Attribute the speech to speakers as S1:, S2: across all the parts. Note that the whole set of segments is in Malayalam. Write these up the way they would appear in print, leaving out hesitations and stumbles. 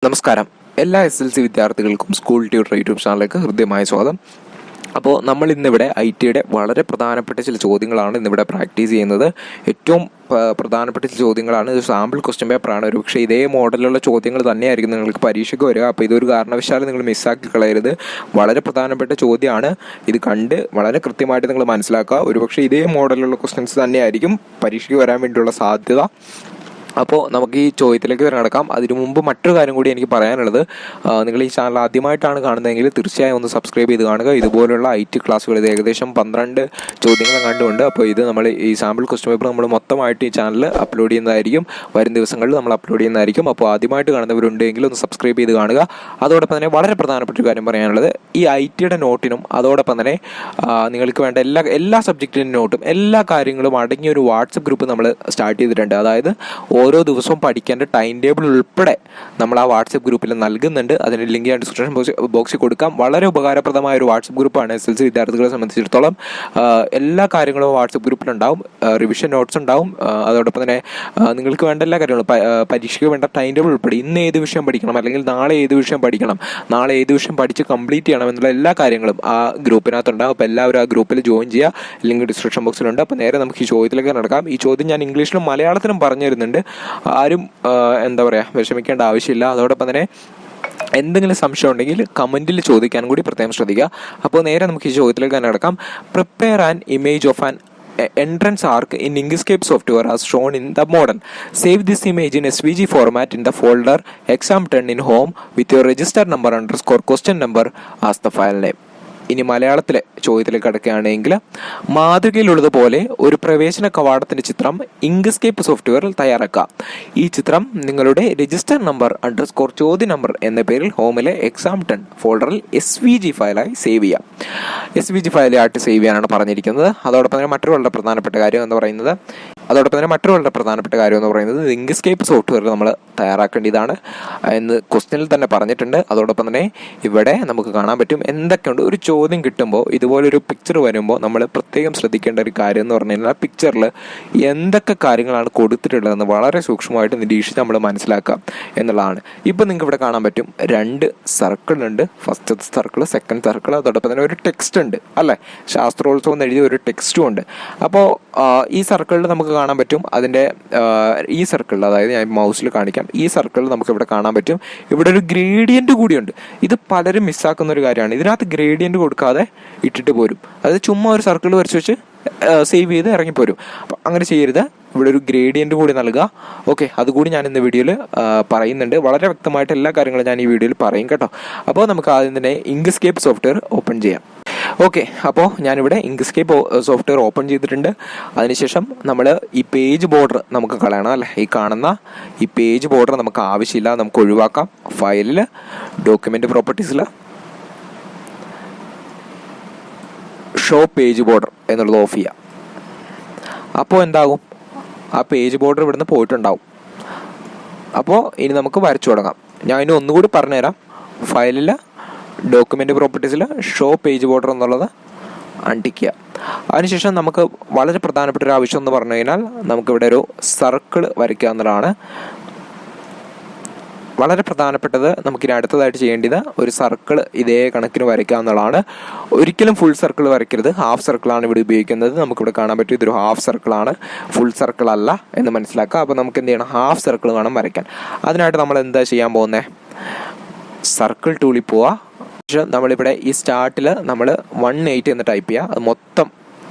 S1: നമസ്കാരം. എല്ലാ SSLC വിദ്യാർത്ഥികൾക്കും സ്കൂൾ ട്യൂട്ടർ യൂട്യൂബ് ചാനലിലേക്ക് ഹൃദ്യമായ സ്വാഗതം. അപ്പോൾ നമ്മൾ ഇന്നിവിടെ IT-യുടെ വളരെ പ്രധാനപ്പെട്ട ചില ചോദ്യങ്ങളാണ് ഇന്നിവിടെ പ്രാക്ടീസ് ചെയ്യുന്നത്. ഏറ്റവും പ്രധാനപ്പെട്ട ചില ചോദ്യങ്ങളാണ്. ഇത് സാമ്പിൾ ക്വസ്റ്റ്യൻ പേപ്പറാണ്. ഒരു പക്ഷേ ഇതേ മോഡലിലുള്ള ചോദ്യങ്ങൾ തന്നെയായിരിക്കും നിങ്ങൾക്ക് പരീക്ഷയ്ക്ക് വരിക. അപ്പോൾ ഇതൊരു കാരണവശാലും നിങ്ങൾ മിസ്സാക്കി കളയരുത്. വളരെ പ്രധാനപ്പെട്ട ചോദ്യമാണ്. ഇത് കണ്ട് വളരെ കൃത്യമായിട്ട് നിങ്ങൾ മനസ്സിലാക്കുക. ഒരുപക്ഷെ ഇതേ മോഡലിലുള്ള ക്വസ്റ്റ്യൻസ് തന്നെയായിരിക്കും പരീക്ഷയ്ക്ക് വരാൻ വേണ്ടിയുള്ള സാധ്യത. അപ്പോൾ നമുക്ക് ഈ ചോദ്യത്തിലേക്ക് തിരഞ്ഞെടുക്കാം. അതിനു മുമ്പ് മറ്റൊരു കാര്യം കൂടി എനിക്ക് പറയാനുള്ളത്, നിങ്ങൾ ഈ ചാനൽ ആദ്യമായിട്ടാണ് കാണുന്നതെങ്കിൽ തീർച്ചയായും ഒന്ന് സബ്സ്ക്രൈബ് ചെയ്ത് കാണുക. ഇതുപോലുള്ള IT ക്ലാസ്സുകൾ ഇത് ഏകദേശം 12 ചോദ്യങ്ങൾ കണ്ടുകൊണ്ട്, അപ്പോൾ ഇത് നമ്മൾ ഈ സാമ്പിൾ ക്വസ്റ്റ്യൻ പേപ്പർ നമ്മൾ മൊത്തമായിട്ട് ഈ ചാനൽ അപ്ലോഡ് ചെയ്യുന്നതായിരിക്കും. വരും ദിവസങ്ങളിൽ നമ്മൾ അപ്ലോഡ് ചെയ്യുന്നതായിരിക്കും. അപ്പോൾ ആദ്യമായിട്ട് കാണുന്നവരുണ്ടെങ്കിൽ ഒന്ന് സബ്സ്ക്രൈബ് ചെയ്ത് കാണുക. അതോടൊപ്പം തന്നെ വളരെ പ്രധാനപ്പെട്ട ഒരു കാര്യം പറയാനുള്ളത്, ഈ IT-യുടെ നോട്ടിനും അതോടൊപ്പം തന്നെ നിങ്ങൾക്ക് വേണ്ട എല്ലാ സബ്ജക്റ്റിൻ്റെ നോട്ടും എല്ലാ കാര്യങ്ങളും അടങ്ങിയ ഒരു വാട്സപ്പ് ഗ്രൂപ്പ് നമ്മൾ സ്റ്റാർട്ട് ചെയ്തിട്ടുണ്ട്. അതായത് ഓരോ ദിവസവും പഠിക്കേണ്ട ടൈം ടേബിൾ ഉൾപ്പെടെ നമ്മൾ ആ വാട്സപ്പ് ഗ്രൂപ്പിൽ നൽകുന്നുണ്ട്. അതിൻ്റെ ലിങ്ക് ഞാൻ ഡിസ്ക്രിപ്ഷൻ ബോക്സിൽ കൊടുക്കാം. വളരെ ഉപകാരപ്രദമായ ഒരു വാട്സപ്പ് ഗ്രൂപ്പാണ് SSLC വിദ്യാർത്ഥികളെ സംബന്ധിച്ചിടത്തോളം. എല്ലാ കാര്യങ്ങളും വാട്സപ്പ് ഗ്രൂപ്പിലുണ്ടാവും. റിവിഷൻ നോട്ട്സ് ഉണ്ടാവും. അതോടൊപ്പം തന്നെ നിങ്ങൾക്ക് വേണ്ട എല്ലാ കാര്യങ്ങളും, പരീക്ഷയ്ക്ക് വേണ്ട ടൈം ടേബിൾ ഉൾപ്പെടെ ഇന്ന് ഏത് വിഷയം പഠിക്കണം, അല്ലെങ്കിൽ നാളെ ഏത് വിഷയം പഠിക്കണം, നാളെ ഏത് വിഷയം പഠിച്ച് കംപ്ലീറ്റ് ചെയ്യണം എന്നുള്ള എല്ലാ കാര്യങ്ങളും ആ ഗ്രൂപ്പിനകത്തുണ്ടാകും. അപ്പോൾ എല്ലാവരും ആ ഗ്രൂപ്പിൽ ജോയിൻ ചെയ്യുക. ലിങ്ക് ഡിസ്ക്രിപ്ഷൻ ബോക്സിലുണ്ട്. അപ്പോൾ നേരെ നമുക്ക് ഈ ചോദ്യത്തിലേക്ക് നടക്കാം. ഈ ചോദ്യം ഞാൻ ഇംഗ്ലീഷിലും മലയാളത്തിലും പറഞ്ഞു തരുന്നുണ്ട്. ആരും വിഷമിക്കേണ്ട ആവശ്യമില്ല. അതോടൊപ്പം തന്നെ എന്തെങ്കിലും സംശയം ഉണ്ടെങ്കിൽ കമൻറ്റിൽ ചോദിക്കാൻ കൂടി പ്രത്യേകം ശ്രദ്ധിക്കുക. അപ്പോൾ നേരെ നമുക്ക് ഈ ചോദ്യത്തിലേക്ക് തന്നെ നടക്കാം. Prepare an image of an entrance arc in InkScape software as shown in the model. Save this image in SVG format in the folder exam10 in home with your register number _ question number as the file name. ഇനി മലയാളത്തിലെ ചോദ്യത്തിലേക്ക് കടക്കുകയാണെങ്കിൽ, മാതൃകയിലുള്ളതുപോലെ ഒരു പ്രവേശന കവാടത്തിൻ്റെ ചിത്രം ഇങ്ക്സ്കേപ്പ് സോഫ്റ്റ്വെയറിൽ തയ്യാറാക്കുക. ഈ ചിത്രം നിങ്ങളുടെ രജിസ്റ്റർ നമ്പർ _ ചോദ്യ നമ്പർ എന്ന പേരിൽ ഹോമിലെ exam10 ഫോൾഡറിൽ SVG ഫയലായി സേവ് ചെയ്യാം. SVG ഫയലായിട്ട് സേവ് ചെയ്യാനാണ് പറഞ്ഞിരിക്കുന്നത്. അതോടൊപ്പം തന്നെ മറ്റൊരു വളരെ പ്രധാനപ്പെട്ട കാര്യം എന്ന് പറയുന്നത് ഇങ്ക്സ്കേപ്പ് സോഫ്റ്റ്വെയർ നമ്മൾ തയ്യാറാക്കേണ്ടതാണ് എന്ന് ക്വസ്റ്റ്യനിൽ തന്നെ പറഞ്ഞിട്ടുണ്ട്. അതോടൊപ്പം തന്നെ ഇവിടെ നമുക്ക് കാണാൻ പറ്റും എന്തൊക്കെയുണ്ട്. ഒരു ചോദ്യം കിട്ടുമ്പോൾ ഇതുപോലൊരു പിക്ചർ വരുമ്പോൾ നമ്മൾ പ്രത്യേകം ശ്രദ്ധിക്കേണ്ട ഒരു കാര്യം എന്ന് പറഞ്ഞു കഴിഞ്ഞാൽ, ആ പിക്ചറിൽ എന്തൊക്കെ കാര്യങ്ങളാണ് കൊടുത്തിട്ടുള്ളതെന്ന് വളരെ സൂക്ഷ്മമായിട്ട് നിരീക്ഷിച്ച് നമ്മൾ മനസ്സിലാക്കുക എന്നുള്ളതാണ്. ഇപ്പം നിങ്ങൾക്ക് ഇവിടെ കാണാൻ പറ്റും 2 സർക്കിളുണ്ട്. First circle, second circle. അതോടൊപ്പം തന്നെ ഒരു ടെക്സ്റ്റ് ഉണ്ട് അല്ലേ, ശാസ്ത്രോത്സവം എഴുതിയ ഒരു ടെക്സ്റ്റും ഉണ്ട്. അപ്പോൾ ഈ സർക്കിളിൽ നമുക്ക് കാണാൻ പറ്റും അതിൻ്റെ ഈ സർക്കിളിൽ, അതായത് ഞാൻ മൗസിൽ കാണിക്കാം, ഈ സർക്കിളിൽ നമുക്ക് ഇവിടെ കാണാൻ പറ്റും ഇവിടെ ഒരു ഗ്രേഡിയൻ്റ് കൂടിയുണ്ട്. ഇത് പലരും മിസ്സാക്കുന്ന ഒരു കാര്യമാണ്. ഇതിനകത്ത് ഗ്രേഡിയൻ്റ് കൊടുക്കാതെ ഇട്ടിട്ട് പോരും. അതായത് ചുമ്മാ ഒരു സർക്കിൾ വരച്ച് വെച്ച് സേവ് ചെയ്ത് ഇറങ്ങിപ്പോരും. അപ്പം അങ്ങനെ ചെയ്യരുത്. ഇവിടെ ഒരു ഗ്രേഡിയൻ്റ് കൂടി നൽകുക. ഓക്കെ, അതുകൂടി ഞാൻ ഇന്ന് വീഡിയോയിൽ പറയുന്നുണ്ട്. വളരെ വ്യക്തമായിട്ട് എല്ലാ കാര്യങ്ങളും ഞാൻ ഈ വീഡിയോയിൽ പറയും കേട്ടോ. അപ്പോൾ നമുക്ക് ആദ്യം തന്നെ ഇങ്ക്സ്കേപ്പ് സോഫ്റ്റ്വെയർ ഓപ്പൺ ചെയ്യാം. ഓക്കെ, അപ്പോൾ ഞാനിവിടെ ഇങ്ക്സ്കേപ്പ് സോഫ്റ്റ്വെയർ ഓപ്പൺ ചെയ്തിട്ടുണ്ട്. അതിനുശേഷം നമ്മൾ ഈ പേജ് ബോർഡർ നമുക്ക് കളയണം അല്ലേ. ഈ കാണുന്ന ഈ പേജ് ബോർഡർ നമുക്ക് ആവശ്യമില്ല, നമുക്ക് ഒഴിവാക്കാം. ഫയലിൽ ഡോക്യുമെൻ്റ് പ്രോപ്പർട്ടീസിൽ ഷോ പേജ് ബോർഡർ എന്നുള്ളത് ഓഫ് ചെയ്യാം. അപ്പോൾ എന്താകും, ആ പേജ് ബോർഡർ ഇവിടുന്ന് പോയിട്ടുണ്ടാവും. അപ്പോൾ ഇനി നമുക്ക് വരച്ചു തുടങ്ങാം. ഞാൻ ഇനി ഒന്നുകൂടി പറഞ്ഞുതരാം. ഫയലിൽ ഡോക്യുമെൻ്റ് പ്രോപ്പർട്ടീസിൽ ഷോ പേജ് ബോർഡർ എന്നുള്ളത് അണ്ടിക്കുക. അതിനുശേഷം നമുക്ക് വളരെ പ്രധാനപ്പെട്ട ഒരു ആവശ്യം എന്ന് പറഞ്ഞു കഴിഞ്ഞാൽ, നമുക്കിവിടെ ഒരു സർക്കിൾ വരയ്ക്കുക എന്നുള്ളതാണ് വളരെ പ്രധാനപ്പെട്ടത്. നമുക്കിനി അടുത്തതായിട്ട് ചെയ്യേണ്ടത് ഒരു സർക്കിൾ ഇതേ കണക്കിന് വരയ്ക്കുക എന്നുള്ളതാണ്. ഒരിക്കലും ഫുൾ സർക്കിൾ വരയ്ക്കരുത്, ഹാഫ് സർക്കിളാണ് ഇവിടെ ഉപയോഗിക്കുന്നത്. നമുക്കിവിടെ കാണാൻ പറ്റും ഇതൊരു ഹാഫ് സർക്കിളാണ്, ഫുൾ സർക്കിൾ അല്ല എന്ന് മനസ്സിലാക്കുക. അപ്പോൾ നമുക്ക് എന്ത് ചെയ്യണം, ഹാഫ് സർക്കിൾ വേണം വരയ്ക്കാൻ. അതിനായിട്ട് നമ്മൾ എന്താ ചെയ്യാൻ പോകുന്നത്, സർക്കിൾ ടൂളിൽ പോവുക. നമ്മളിവിടെ ഈ സ്റ്റാർട്ടിൽ നമ്മൾ 180 എന്ന് ടൈപ്പ് ചെയ്യുക. അത് മൊത്തം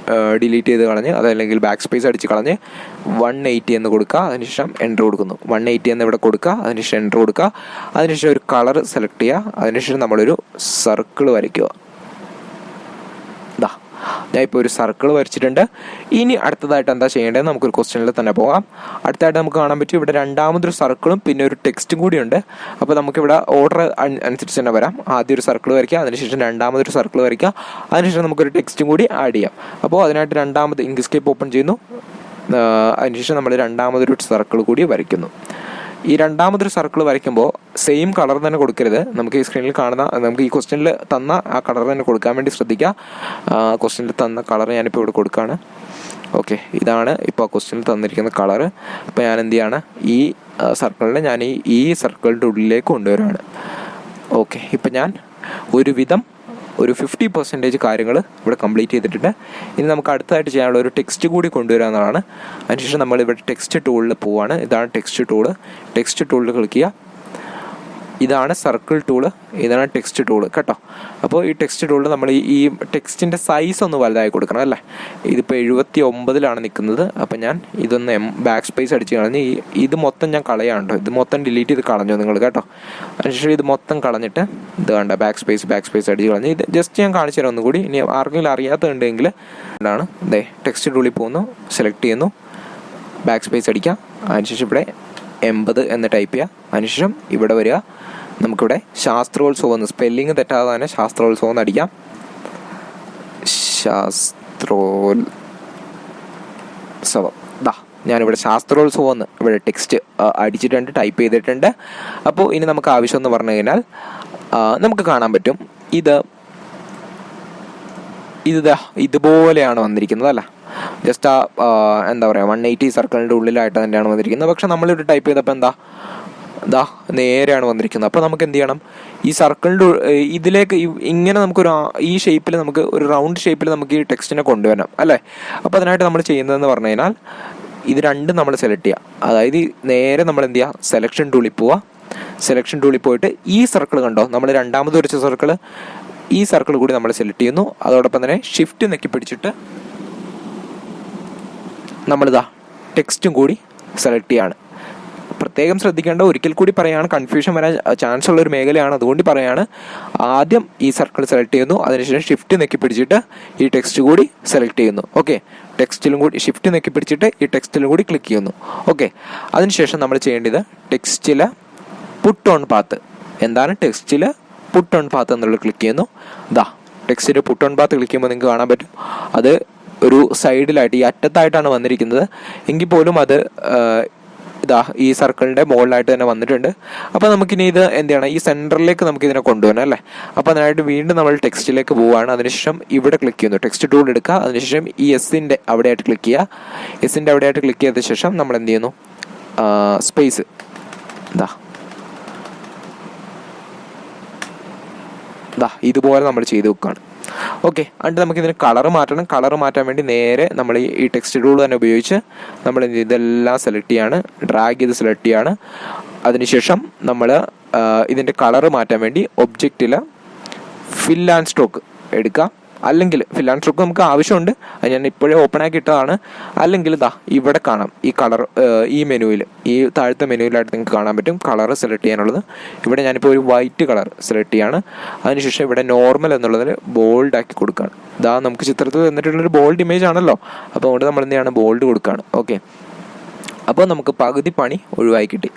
S1: ഡിലീറ്റ് ചെയ്ത് കളഞ്ഞ്, അതല്ലെങ്കിൽ ബാക്ക് സ്പേസ് അടിച്ച് കളഞ്ഞ് 180 എന്ന് കൊടുക്കുക. അതിനുശേഷം എൻ്റർ കൊടുക്കുന്നു. 180 എന്ന് ഇവിടെ കൊടുക്കുക. അതിനുശേഷം എൻ്റർ കൊടുക്കുക. അതിനുശേഷം ഒരു കളർ സെലക്ട് ചെയ്യുക. അതിനുശേഷം നമ്മളൊരു സർക്കിൾ വരയ്ക്കുക. ഞാൻ ഇപ്പോൾ ഒരു സർക്കിൾ വരച്ചിട്ടുണ്ട്. ഇനി അടുത്തതായിട്ട് എന്താ ചെയ്യേണ്ടത്, നമുക്കൊരു ക്വസ്റ്റ്യനിൽ തന്നെ പോകാം. അടുത്തായിട്ട് നമുക്ക് കാണാൻ പറ്റും ഇവിടെ രണ്ടാമതൊരു സർക്കിളും പിന്നെ ഒരു ടെക്സ്റ്റും കൂടിയുണ്ട്. അപ്പോൾ നമുക്കിവിടെ ഓർഡർ അനുസരിച്ച് തന്നെ വരാം. ആദ്യം ഒരു സർക്കിൾ വരയ്ക്കുക, അതിനുശേഷം രണ്ടാമതൊരു സർക്കിൾ വരയ്ക്കുക, അതിനുശേഷം നമുക്കൊരു ടെക്സ്റ്റും കൂടി ആഡ് ചെയ്യാം. അപ്പോൾ അതിനായിട്ട് രണ്ടാമത് ഇങ്ക്സ്കേപ്പ് ഓപ്പൺ ചെയ്യുന്നു. അതിനുശേഷം നമ്മൾ രണ്ടാമതൊരു സർക്കിൾ കൂടി വരയ്ക്കുന്നു. ഈ രണ്ടാമതൊരു സർക്കിൾ വരയ്ക്കുമ്പോൾ സെയിം കളർ തന്നെ കൊടുക്കരുത്. നമുക്ക് ഈ സ്ക്രീനിൽ കാണുന്ന, നമുക്ക് ഈ ക്വസ്റ്റ്യനിൽ തന്ന ആ കളർ തന്നെ കൊടുക്കാൻ വേണ്ടി ശ്രദ്ധിക്കുക. ക്വസ്റ്റ്യനിൽ തന്ന കളർ ഞാനിപ്പോൾ ഇവിടെ കൊടുക്കുകയാണ്. ഓക്കെ, ഇതാണ് ഇപ്പോൾ ക്വസ്റ്റ്യനിൽ തന്നിരിക്കുന്ന കളറ്. അപ്പോൾ ഞാൻ എന്ത് ചെയ്യാണ്, ഈ സർക്കിളിനെ ഞാൻ ഈ സർക്കിളിൻ്റെ ഉള്ളിലേക്ക് കൊണ്ടുവരികയാണ്. ഓക്കെ, ഇപ്പം ഞാൻ ഒരുവിധം ഒരു 50% കാര്യങ്ങൾ ഇവിടെ കംപ്ലീറ്റ് ചെയ്തിട്ടുണ്ട്. ഇനി നമുക്ക് അടുത്തതായിട്ട് ചെയ്യാനുള്ള ഒരു ടെക്സ്റ്റ് കൂടി കൊണ്ടുവരിക എന്നതാണ്. അതിനുശേഷം നമ്മൾ ഇവിടെ ടെക്സ്റ്റ് ടൂളിൽ പോവുകയാണ്. ഇതാണ് ടെക്സ്റ്റ് ടൂള്. ടെക്സ്റ്റ് ടൂളിൽ ക്ലിക്ക് ചെയ്യുക. ഇതാണ് സർക്കിൾ ടൂള്, ഇതാണ് ടെക്സ്റ്റ് ടൂള് കേട്ടോ. അപ്പോൾ ഈ ടെക്സ്റ്റ് ടൂളിൽ നമ്മൾ ഈ ടെക്സ്റ്റിൻ്റെ സൈസ് ഒന്ന് വലുതായി കൊടുക്കണം അല്ലേ. ഇതിപ്പോൾ 79 നിൽക്കുന്നത്. അപ്പോൾ ഞാൻ ഇതൊന്ന് ബാക്ക് സ്പേസ് അടിച്ച് കളഞ്ഞ് ഇത് മൊത്തം ഞാൻ കളയാണ്ടോ, ഇത് മൊത്തം ഡിലീറ്റ് ചെയ്ത് കളഞ്ഞു നിങ്ങൾ കേട്ടോ. അതിനുശേഷം ഇത് മൊത്തം കളഞ്ഞിട്ട് ഇത് കണ്ട ബാക്ക് സ്പേസ് അടിച്ച് കളഞ്ഞ് ഇത് ജസ്റ്റ് ഞാൻ കാണിച്ചു തരാം ഒന്നുകൂടി. ഇനി ആർക്കെങ്കിലും അറിയാത്തതുണ്ടെങ്കിൽ എന്താണ് ഇതേ ടെക്സ്റ്റ് ടൂളിൽ പോകുന്നു, സെലക്ട് ചെയ്യുന്നു, ബാക്ക് സ്പേസ് അടിക്കാം. അതിനുശേഷം ഇവിടെ 80 എന്ന് ടൈപ്പ് ചെയ്യുക. അതിനുശേഷം ഇവിടെ വരിക, നമുക്കിവിടെ ശാസ്ത്രോത്സവം എന്ന്, സ്പെല്ലിങ് തെറ്റാതെ തന്നെ ശാസ്ത്രോത്സവം എന്ന് അടിക്കാം. ശാസ്ത്രോത്സവം. ഞാനിവിടെ ശാസ്ത്രോത്സവം എന്ന് ഇവിടെ ടെക്സ്റ്റ് അടിച്ചിട്ടുണ്ട്, ടൈപ്പ് ചെയ്തിട്ടുണ്ട്. അപ്പോൾ ഇനി നമുക്ക് ആവശ്യം എന്ന് പറഞ്ഞു കഴിഞ്ഞാൽ നമുക്ക് കാണാൻ പറ്റും ഇതുപോലെയാണ് വന്നിരിക്കുന്നത് അല്ല. ജസ്റ്റ് എന്താ പറയുക 180 സർക്കിളിൻ്റെ ഉള്ളിലായിട്ട് തന്നെയാണ് വന്നിരിക്കുന്നത്. പക്ഷെ നമ്മളിവിടെ ടൈപ്പ് ചെയ്തപ്പോൾ നേരെയാണ് വന്നിരിക്കുന്നത്. അപ്പോൾ നമുക്ക് എന്ത് ചെയ്യണം, ഈ സർക്കിളിൻ്റെ ഇതിലേക്ക് ഇങ്ങനെ നമുക്കൊരു ഈ ഷേപ്പിൽ, നമുക്ക് ഒരു റൗണ്ട് ഷേപ്പിൽ നമുക്ക് ഈ ടെക്സ്റ്റിനെ കൊണ്ടുവരണം അല്ലേ. അപ്പോൾ അതിനായിട്ട് നമ്മൾ ചെയ്യുന്നതെന്ന് പറഞ്ഞു കഴിഞ്ഞാൽ ഇത് രണ്ടും നമ്മൾ സെലക്ട് ചെയ്യുക. അതായത് നേരെ നമ്മൾ എന്ത് ചെയ്യുക, സെലക്ഷൻ ടൂളിൽ പോവുക. സെലക്ഷൻ ടൂളിൽ പോയിട്ട് ഈ സർക്കിൾ കണ്ടോ, നമ്മൾ രണ്ടാമത് വരച്ച സർക്കിൾ, ഈ സർക്കിൾ കൂടി നമ്മൾ സെലക്ട് ചെയ്യുന്നു. അതോടൊപ്പം തന്നെ ഷിഫ്റ്റ് നെക്കി പിടിച്ചിട്ട് നമ്മളിതാ ടെക്സ്റ്റും കൂടി സെലക്ട് ചെയ്യാണ്. പ്രത്യേകം ശ്രദ്ധിക്കേണ്ട, ഒരിക്കൽ കൂടി പറയുകയാണ്, കൺഫ്യൂഷൻ വരാൻ ചാൻസ് ഉള്ളൊരു മേഖലയാണ്, അതുകൊണ്ട് പറയുകയാണ്. ആദ്യം ഈ സർക്കിൾ സെലക്ട് ചെയ്യുന്നു, അതിനുശേഷം ഷിഫ്റ്റ് നെക്കി പിടിച്ചിട്ട് ഈ ടെക്സ്റ്റ് കൂടി സെലക്ട് ചെയ്യുന്നു. ഓക്കെ, ടെക്സ്റ്റിലും കൂടി ഷിഫ്റ്റ് നെക്കി പിടിച്ചിട്ട് ഈ ടെക്സ്റ്റിലും കൂടി ക്ലിക്ക് ചെയ്യുന്നു. ഓക്കെ, അതിനുശേഷം നമ്മൾ ചെയ്യേണ്ടത് ടെക്സ്റ്റിൽ പുട്ട് ഓൺ പാത്ത്. എന്താണ് ടെക്സ്റ്റിൽ പുട്ട് ഓൺ പാത്ത് എന്നുള്ളത് ക്ലിക്ക് ചെയ്യുന്നു. ടെക്സ്റ്റിൽ പുട്ട് ഓൺ പാത്ത് ക്ലിക്ക് ചെയ്യുമ്പോൾ നിങ്ങൾക്ക് കാണാൻ പറ്റും അത് ഒരു സൈഡിലായിട്ട്, ഈ അറ്റത്തായിട്ടാണ് വന്നിരിക്കുന്നത്. എങ്കിൽ പോലും അത് ഈ സർക്കിളിൻ്റെ മുകളിലായിട്ട് തന്നെ വന്നിട്ടുണ്ട്. അപ്പോൾ നമുക്കിനി ഇത് എന്ത് ചെയ്യണം, ഈ സെൻറ്ററിലേക്ക് നമുക്കിതിനെ കൊണ്ടുവരണം അല്ലേ. അപ്പോൾ അതിനായിട്ട് വീണ്ടും നമ്മൾ ടെക്സ്റ്റിലേക്ക് പോവുകയാണ്. അതിനുശേഷം ഇവിടെ ക്ലിക്ക് ചെയ്യുന്നു, ടെക്സ്റ്റ് ടൂൾ എടുക്കുക. അതിനുശേഷം ഈ എസിൻ്റെ അവിടെയായിട്ട് ക്ലിക്ക് ചെയ്യുക. എസിൻ്റെ അവിടെയായിട്ട് ക്ലിക്ക് ചെയ്ത ശേഷം നമ്മൾ എന്ത് ചെയ്യുന്നു, സ്പേസ് ഇതുപോലെ നമ്മൾ ചെയ്ത് വെക്കുകയാണ്. ഓക്കെ, എന്നിട്ട് നമുക്കിതിന് കളർ മാറ്റണം. കളർ മാറ്റാൻ വേണ്ടി നേരെ നമ്മൾ ഈ ടെക്സ്റ്റ് ടൂൾ തന്നെ ഉപയോഗിച്ച് നമ്മൾ ഇതെല്ലാം സെലക്ട് ചെയ്യാണ്, ഡ്രാഗ് ചെയ്ത് സെലക്ട് ചെയ്യാണ്. അതിനുശേഷം നമ്മൾ ഇതിൻ്റെ കളർ മാറ്റാൻ വേണ്ടി ഒബ്ജക്റ്റിൽ ഫിൽ ആൻഡ് സ്ട്രോക്ക് എടുക്കുക. അല്ലെങ്കിൽ ഫിൽ ആൻഡ് സ്ട്രോക്ക് നമുക്ക് ആവശ്യമുണ്ട്, അത് ഞാൻ ഇപ്പോഴേ ഓപ്പൺ ആക്കി ഇട്ടതാണ്. അല്ലെങ്കിൽ ഇവിടെ കാണാം ഈ കളർ, ഈ മെനുവിൽ, ഈ താഴത്തെ മെനുവിലായിട്ട് നിങ്ങൾക്ക് കാണാൻ പറ്റും കളർ സെലക്ട് ചെയ്യാനുള്ളത്. ഇവിടെ ഞാനിപ്പോൾ ഒരു വൈറ്റ് കളർ സെലക്ട് ചെയ്യാണ്. അതിനുശേഷം ഇവിടെ നോർമൽ എന്നുള്ളതിൽ ബോൾഡ് ആക്കി കൊടുക്കുകയാണ്. നമുക്ക് ചിത്രത്തിൽ തന്നിട്ടുള്ളൊരു ബോൾഡ് ഇമേജ് ആണല്ലോ, അപ്പോൾ അതുകൊണ്ട് നമ്മൾ എന്ത് ചെയ്യാണ്, ബോൾഡ് കൊടുക്കുകയാണ്. ഓക്കെ, അപ്പോൾ നമുക്ക് പകുതി പണി ഒഴിവായി കിട്ടി.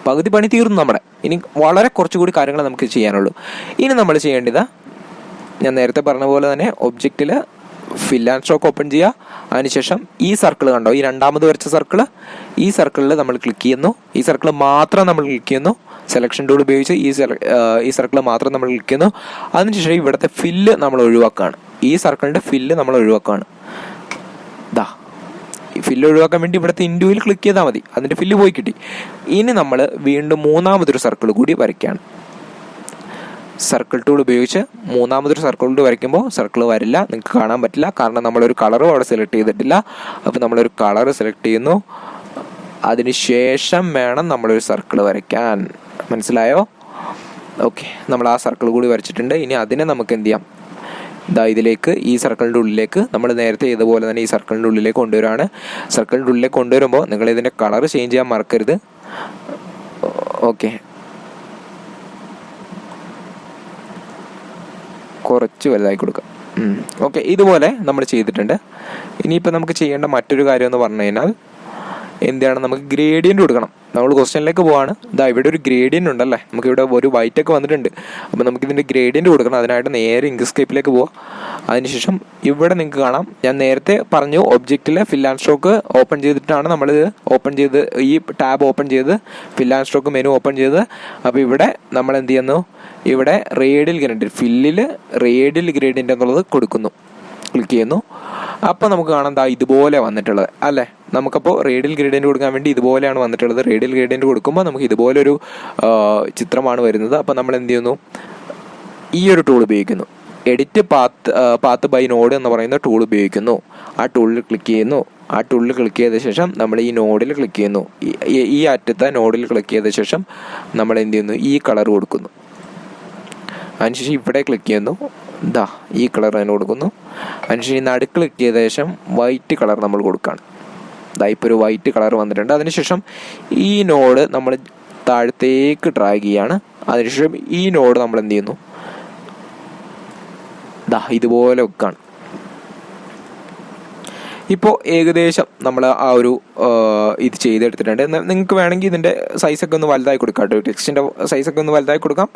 S1: പകുതി പണി തീർന്നു നമ്മുടെ. ഇനി വളരെ കുറച്ചുകൂടി കാര്യങ്ങൾ നമുക്ക് ചെയ്യാനുള്ളൂ. ഇനി നമ്മൾ ചെയ്യേണ്ടത്, ഞാൻ നേരത്തെ പറഞ്ഞ പോലെ തന്നെ ഒബ്ജക്റ്റിൽ ഫിൽ ആൻഡ് സ്ട്രോക്ക് ഓപ്പൺ ചെയ്യുക. അതിനുശേഷം ഈ സർക്കിൾ കണ്ടോ, ഈ രണ്ടാമത് വരച്ച സർക്കിൾ, ഈ സർക്കിളിൽ നമ്മൾ ക്ലിക്ക് ചെയ്യുന്നു. ഈ സർക്കിൾ മാത്രം നമ്മൾ ക്ലിക്ക് ചെയ്യുന്നു. സെലക്ഷൻ ടൂൾ ഉപയോഗിച്ച് ഈ സർക്കിൾ മാത്രം നമ്മൾ ക്ലിക്ക് ചെയ്യുന്നു. അതിനുശേഷം ഇവിടുത്തെ ഫില്ല് നമ്മൾ ഒഴിവാക്കുകയാണ്. ഈ സർക്കിളിൻ്റെ ഫില്ല് നമ്മൾ ഒഴിവാക്കുകയാണ്. ഫില്ല് ഒഴിവാക്കാൻ വേണ്ടി ഇവിടുത്തെ ഇൻഡുവിൽ ക്ലിക്ക് ചെയ്താൽ മതി, അതിൻ്റെ ഫില്ല് പോയി കിട്ടി. ഇനി നമ്മൾ വീണ്ടും മൂന്നാമതൊരു സർക്കിൾ കൂടി വരയ്ക്കുകയാണ്. സർക്കിൾ ടൂൾ ഉപയോഗിച്ച് മൂന്നാമതൊരു സർക്കിൾ കൂടി വരയ്ക്കുമ്പോൾ സർക്കിൾ വരില്ല, നിങ്ങൾക്ക് കാണാൻ പറ്റില്ല, കാരണം നമ്മളൊരു കളറും അവിടെ സെലക്ട് ചെയ്തിട്ടില്ല. അപ്പോൾ നമ്മളൊരു കളർ സെലക്ട് ചെയ്യുന്നു. അതിനുശേഷം വേണം നമ്മളൊരു സർക്കിൾ വരയ്ക്കാൻ. മനസ്സിലായോ? ഓക്കെ, നമ്മൾ ആ സർക്കിൾ കൂടി വരച്ചിട്ടുണ്ട്. ഇനി അതിനെ നമുക്ക് എന്ത് ചെയ്യാം, ഇതിലേക്ക്, ഈ സർക്കിളിൻ്റെ ഉള്ളിലേക്ക് നമ്മൾ നേരത്തെ ചെയ്തപോലെ തന്നെ ഈ സർക്കിളിൻ്റെ ഉള്ളിലേക്ക് കൊണ്ടുവരികയാണ്. സർക്കിളിൻ്റെ ഉള്ളിലേക്ക് കൊണ്ടുവരുമ്പോൾ നിങ്ങൾ ഇതിൻ്റെ കളർ ചേഞ്ച് ചെയ്യാൻ മറക്കരുത്. ഓക്കെ, കുറച്ച് വലുതായി കൊടുക്കാം. ഓക്കെ, ഇതുപോലെ നമ്മൾ ചെയ്തിട്ടുണ്ട്. ഇനിയിപ്പോൾ നമുക്ക് ചെയ്യേണ്ട മറ്റൊരു കാര്യം എന്ന് പറഞ്ഞു കഴിഞ്ഞാൽ, എന്താണ് നമുക്ക് ഗ്രേഡിയൻ്റ് കൊടുക്കണം. നമ്മൾ ക്വസ്റ്റ്യനിലേക്ക് പോവാണ്. ഇതാ ഇവിടെ ഒരു ഗ്രേഡിയൻ്റ് ഉണ്ടല്ലേ, നമുക്കിവിടെ ഒരു വൈറ്റ് ഒക്കെ വന്നിട്ടുണ്ട്. അപ്പോൾ നമുക്കിതിൻ്റെ ഗ്രേഡിയൻ്റ് കൊടുക്കണം. അതിനായിട്ട് നേരെ ഇങ്ക്സ്കേപ്പിലേക്ക് പോവാം. അതിനുശേഷം ഇവിടെ നിങ്ങൾക്ക് കാണാം, ഞാൻ നേരത്തെ പറഞ്ഞു ഒബ്ജക്റ്റിലെ ഫിൽ ആൻഡ് സ്ട്രോക്ക് ഓപ്പൺ ചെയ്തിട്ടാണ് നമ്മളിത് ഓപ്പൺ ചെയ്ത് ഈ ടാബ് ഓപ്പൺ ചെയ്ത് ഫിൽ ആൻഡ് സ്ട്രോക്ക് മെനു ഓപ്പൺ ചെയ്ത്. അപ്പോൾ ഇവിടെ നമ്മൾ എന്ത് ചെയ്യുന്നു, ഇവിടെ റേഡിയൽ ഗ്രേഡിയൻ്റ് ഫില്ലിൽ റേഡിയൽ ഗ്രേഡിയൻ്റ് എന്നുള്ളത് കൊടുക്കുന്നു, ക്ലിക്ക് ചെയ്യുന്നു. അപ്പോൾ നമുക്ക് കാണാം ദാ ഇതുപോലെ വന്നിട്ടുള്ളത് അല്ലേ. നമുക്കപ്പോൾ റേഡിയൽ ഗ്രേഡിയൻ്റ് കൊടുക്കാൻ വേണ്ടി ഇതുപോലെയാണ് വന്നിട്ടുള്ളത്. റേഡിയൽ ഗ്രേഡിയൻ്റ് കൊടുക്കുമ്പോൾ നമുക്ക് ഇതുപോലൊരു ചിത്രമാണ് വരുന്നത്. അപ്പോൾ നമ്മൾ എന്ത് ചെയ്യുന്നു, ഈ ഒരു ടൂൾ ഉപയോഗിക്കുന്നു, എഡിറ്റ് പാത്ത് ബൈ നോഡ് എന്ന് പറയുന്ന ടൂൾ ഉപയോഗിക്കുന്നു. ആ ടൂളിൽ ക്ലിക്ക് ചെയ്യുന്നു. ആ ടൂളിൽ ക്ലിക്ക് ചെയ്ത ശേഷം നമ്മൾ ഈ നോഡിൽ ക്ലിക്ക് ചെയ്യുന്നു. ഈ അറ്റത്തെ നോഡിൽ ക്ലിക്ക് ചെയ്ത ശേഷം നമ്മൾ എന്ത് ചെയ്യുന്നു, ഈ കളർ കൊടുക്കുന്നു. അതിനുശേഷം ഇവിടെ ക്ലിക്ക് ചെയ്യുന്നു, ഇതാ ഈ കളർ തന്നെ കൊടുക്കുന്നു. അതിനുശേഷം ഈ നടുക്ക് ക്ലിക്ക് ചെയ്ത ശേഷം വൈറ്റ് കളർ നമ്മൾ കൊടുക്കുകയാണ്. ഇതാ ഇപ്പോൾ ഒരു വൈറ്റ് കളർ വന്നിട്ടുണ്ട്. അതിനുശേഷം ഈ നോഡ് നമ്മൾ താഴത്തേക്ക് ഡ്രാഗ് ചെയ്യാണ്. അതിനുശേഷം ഈ നോഡ് നമ്മൾ എന്ത് ചെയ്യുന്നു, ഇതാ ഇതുപോലെ വെക്കാണ്. ഇപ്പോൾ ഏകദേശം നമ്മൾ ആ ഒരു ഇത് ചെയ്തെടുത്തിട്ടുണ്ട്. നിങ്ങൾക്ക് വേണമെങ്കിൽ ഇതിൻ്റെ സൈസൊക്കെ ഒന്ന് വലുതായി കൊടുക്കാം കേട്ടോ, ടെക്സ്റ്റിൻ്റെ സൈസൊക്കെ ഒന്ന് വലുതായി കൊടുക്കാം.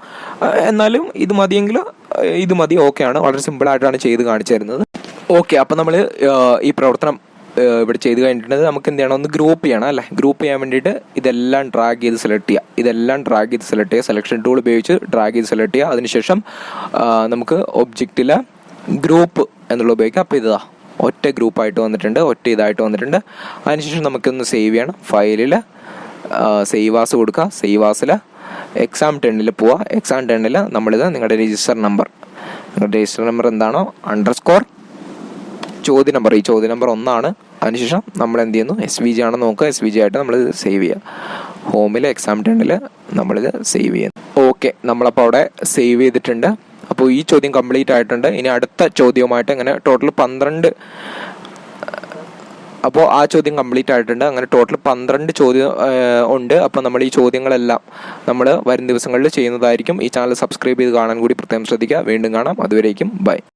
S1: എന്നാലും ഇത് മതിയെങ്കിൽ ഇത് മതി, ഓക്കെയാണ്. വളരെ സിമ്പിളായിട്ടാണ് ചെയ്ത് കാണിച്ചു തരുന്നത്. ഓക്കെ, അപ്പോൾ നമ്മൾ ഈ പ്രവർത്തനം ഇവിടെ ചെയ്ത് കഴിഞ്ഞിട്ടുണ്ടെങ്കിൽ നമുക്ക് എന്ത് ചെയ്യണം, ഒന്ന് ഗ്രൂപ്പ് ചെയ്യണം അല്ലേ. ഗ്രൂപ്പ് ചെയ്യാൻ വേണ്ടിയിട്ട് ഇതെല്ലാം ഡ്രാഗ് ചെയ്ത് സെലക്ട് ചെയ്യുക. സെലക്ഷൻ ടൂൾ ഉപയോഗിച്ച് ഡ്രാഗ് ചെയ്ത് സെലക്ട് ചെയ്യുക. അതിനുശേഷം നമുക്ക് ഒബ്ജക്റ്റിലെ ഗ്രൂപ്പ് എന്നുള്ള ഉപയോഗിക്കാം. അപ്പോൾ ഇതാ ഒറ്റ ഗ്രൂപ്പായിട്ട് വന്നിട്ടുണ്ട്, ഒറ്റ ഇതായിട്ട് വന്നിട്ടുണ്ട്. അതിനുശേഷം നമുക്കൊന്ന് സേവ് ചെയ്യണം. ഫയലിൽ സേവ് ആസ് കൊടുക്കുക. സേവ് ആസിൽ എക്സാം 10 പോവുക. എക്സാം 10 നമ്മളിത് നിങ്ങളുടെ രജിസ്റ്റർ നമ്പർ എന്താണോ _ ചോദ്യ നമ്പർ, ഈ ചോദ്യ നമ്പർ 1 ആണ്. അതിനുശേഷം നമ്മൾ എന്ത് ചെയ്യുന്നു, SVG ആണെന്ന് നോക്കുക. SVG ആയിട്ട് നമ്മളിത് സേവ് ചെയ്യുക. ഹോമിൽ എക്സാം 10 നമ്മളിത് സേവ് ചെയ്യുന്നു. ഓക്കെ, നമ്മളപ്പോൾ അവിടെ സേവ് ചെയ്തിട്ടുണ്ട്. അപ്പോൾ ഈ ചോദ്യം കംപ്ലീറ്റ് ആയിട്ടുണ്ട്. ഇനി അടുത്ത ചോദ്യവുമായിട്ട് അങ്ങനെ ടോട്ടൽ 12, അപ്പോൾ ആ ചോദ്യം കംപ്ലീറ്റ് ആയിട്ടുണ്ട്. അങ്ങനെ ടോട്ടൽ 12 ചോദ്യം ഉണ്ട്. അപ്പോൾ നമ്മൾ ഈ ചോദ്യങ്ങളെല്ലാം നമ്മൾ വരും ദിവസങ്ങളിൽ ചെയ്യുന്നതായിരിക്കും. ഈ ചാനൽ സബ്സ്ക്രൈബ് ചെയ്ത് കാണാൻ കൂടി പ്രത്യേകം ശ്രദ്ധിക്കുക. വീണ്ടും കാണാം. അതുവരേക്കും ബൈ.